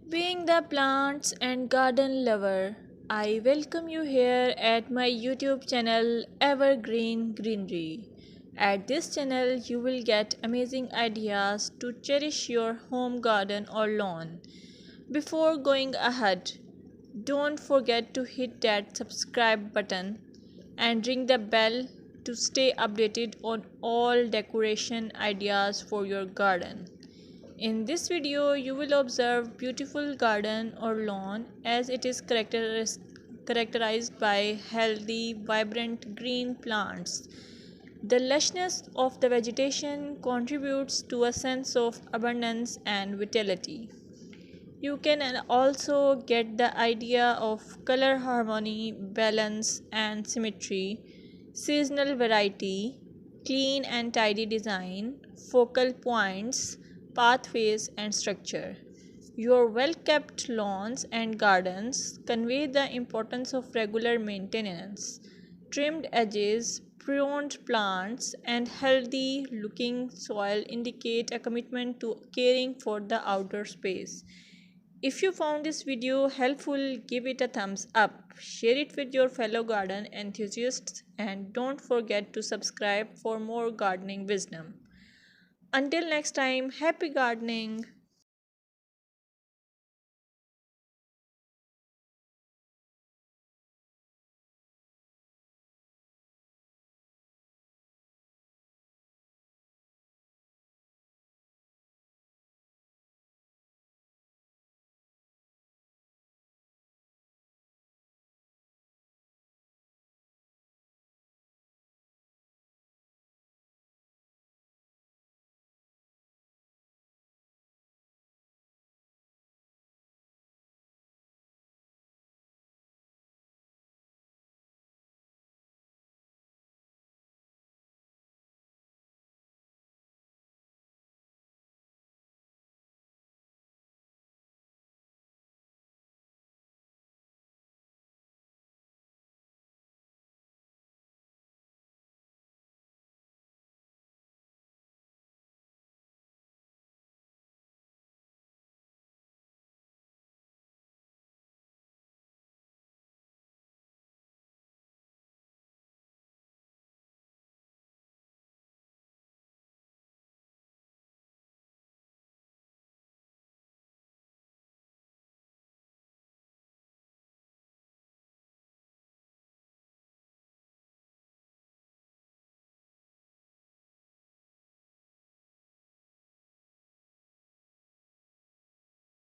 Being the plants and garden lover, I welcome you here at my YouTube channel Evergreen Greenery. At this channel, you will get amazing ideas to cherish your home garden or lawn. Before going ahead, don't forget to hit that subscribe button and ring the bell to stay updated on all decoration ideas for your garden. In this video, you will observe beautiful garden or lawn as it is characterized by healthy, vibrant green plants. The lushness of the vegetation contributes to a sense of abundance and vitality. You can also get the idea of color harmony, balance, and symmetry, seasonal variety, clean and tidy design, focal points, pathways, and structure. Your well kept lawns and gardens convey the importance of regular maintenance. Trimmed edges, pruned plants, and healthy looking soil indicate a commitment to caring for the outdoor space. If you found this video helpful, give it a thumbs up, share it with your fellow garden enthusiasts, and don't forget to subscribe for more gardening wisdom. Until next time, happy gardening!